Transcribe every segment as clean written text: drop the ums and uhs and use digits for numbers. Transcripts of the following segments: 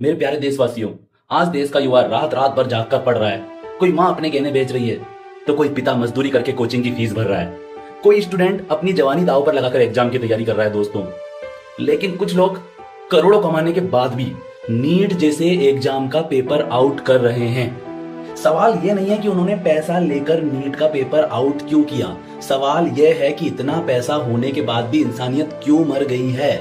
मेरे प्यारे देशवासियों, आज देश का युवा रात रात भर जाग कर पढ़ रहा है। कोई माँ अपने गहने बेच रही है तो कोई पिता मजदूरी करके कोचिंग की फीस भर रहा है। कोई स्टूडेंट अपनी जवानी दांव पर लगाकर एग्जाम की तैयारी कर रहा है दोस्तों। लेकिन कुछ लोग करोड़ों कमाने के बाद भी नीट जैसे एग्जाम का पेपर आउट कर रहे हैं। सवाल यह नहीं है कि उन्होंने पैसा लेकर नीट का पेपर आउट क्यों किया, सवाल यह है कि इतना पैसा होने के बाद भी इंसानियत क्यों मर गई है।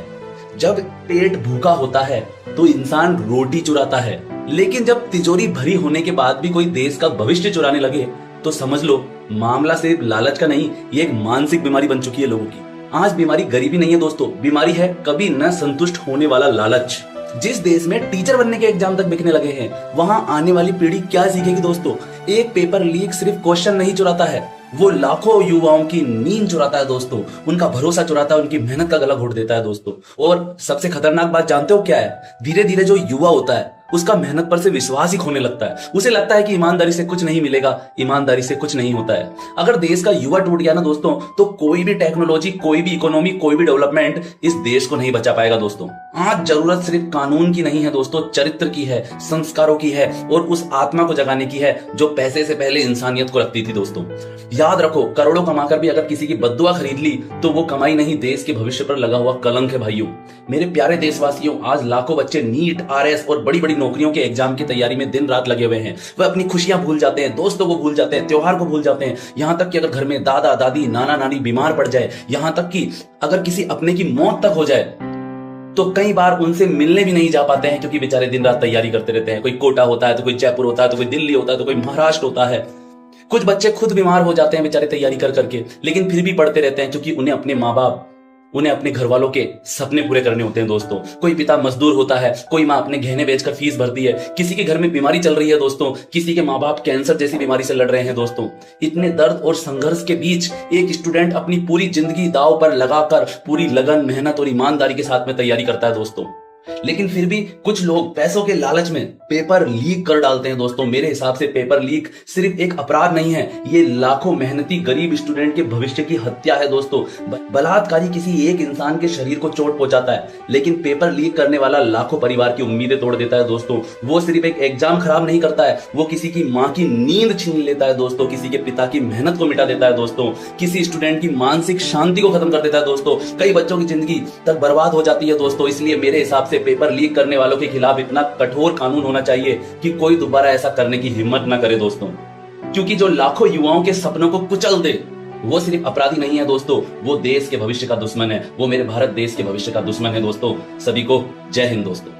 जब पेट भूखा होता है तो इंसान रोटी चुराता है, लेकिन जब तिजोरी भरी होने के बाद भी कोई देश का भविष्य चुराने लगे तो समझ लो मामला सिर्फ लालच का नहीं, ये एक मानसिक बीमारी बन चुकी है लोगों की। आज बीमारी गरीबी नहीं है दोस्तों, बीमारी है कभी न संतुष्ट होने वाला लालच। जिस देश में टीचर बनने के एग्जाम तक बिकने लगे हैं, वहां आने वाली पीढ़ी क्या सीखेगी दोस्तों। एक पेपर लीक सिर्फ क्वेश्चन नहीं चुराता है, वो लाखों युवाओं की नींद चुराता है दोस्तों, उनका भरोसा चुराता है, उनकी मेहनत का गला घोट देता है दोस्तों। और सबसे खतरनाक बात जानते हो क्या है? धीरे धीरे जो युवा होता है उसका मेहनत पर से विश्वास ही खोने लगता है। उसे लगता है कि ईमानदारी से कुछ नहीं मिलेगा, ईमानदारी से कुछ नहीं होता है। अगर देश का युवा टूट गया ना दोस्तों, तो कोई भी टेक्नोलॉजी, कोई भी इकोनॉमी, कोई भी डेवलपमेंट इस देश को नहीं बचा पाएगा दोस्तों। आज जरूरत सिर्फ कानून की नहीं है दोस्तों, चरित्र की है, संस्कारों की है और उस आत्मा को जगाने की है जो पैसे से पहले इंसानियत को रखती थी दोस्तों। याद रखो, करोड़ों कमाकर भी अगर किसी की बद्दुआ खरीद ली तो वो कमाई नहीं, देश के भविष्य पर लगा हुआ कलंक है भाइयों। मेरे प्यारे देशवासियों, आज लाखों बच्चे नीट, आरएस और बड़ी बड़ी नौकरियों के एग्जाम की तैयारी में दिन रात लगे हुए हैं। वह अपनी खुशियां भूल जाते हैं, दोस्तों को भूल जाते हैं, त्योहार को भूल जाते हैं। यहां तक कि अगर घर में दादा दादी, नाना नानी बीमार पड़ जाए, यहां तक कि अगर किसी अपने की मौत तक हो जाए तो कई बार उनसे मिलने भी नहीं जा पाते हैं, क्योंकि बेचारे दिन रात तैयारी करते रहते हैं। कोई कोटा होता है तो कोई जयपुर होता है तो कोई दिल्ली होता है तो कोई महाराष्ट्र होता है। कुछ बच्चे खुद बीमार हो जाते हैं बेचारे तैयारी कर करके, लेकिन फिर भी पढ़ते रहते हैं, क्योंकि उन्हें अपने माँ बाप, उन्हें अपने घर वालों के सपने पूरे करने होते हैं दोस्तों। कोई पिता मजदूर होता है, कोई माँ अपने गहने बेचकर फीस भरती है, किसी के घर में बीमारी चल रही है दोस्तों, किसी के माँ बाप कैंसर जैसी बीमारी से लड़ रहे हैं दोस्तों। इतने दर्द और संघर्ष के बीच एक स्टूडेंट अपनी पूरी जिंदगी दांव पर लगाकर पूरी लगन, मेहनत और ईमानदारी के साथ में तैयारी करता है दोस्तों। लेकिन फिर भी कुछ लोग पैसों के लालच में पेपर लीक कर डालते हैं दोस्तों। मेरे हिसाब से पेपर लीक सिर्फ एक अपराध नहीं है, ये लाखों मेहनती गरीब स्टूडेंट के भविष्य की हत्या है दोस्तों। बलात्कारी किसी एक इंसान के शरीर को चोट पहुंचाता है, लेकिन पेपर लीक करने वाला लाखों परिवार की उम्मीदें तोड़ देता है दोस्तों। वो सिर्फ एक एग्जाम खराब नहीं करता है, वो किसी की माँ की नींद छीन लेता है दोस्तों, किसी के पिता की मेहनत को मिटा देता है दोस्तों, किसी स्टूडेंट की मानसिक शांति को खत्म कर देता है दोस्तों। कई बच्चों की जिंदगी तक बर्बाद हो जाती है दोस्तों। इसलिए मेरे हिसाब से पेपर लीक करने वालों के खिलाफ इतना कठोर कानून होना चाहिए कि कोई दोबारा ऐसा करने की हिम्मत ना करे दोस्तों। क्योंकि जो लाखों युवाओं के सपनों को कुचल दे वो सिर्फ अपराधी नहीं है दोस्तों, वो देश के भविष्य का दुश्मन है, वो मेरे भारत देश के भविष्य का दुश्मन है दोस्तों। सभी को जय हिंद दोस्तों।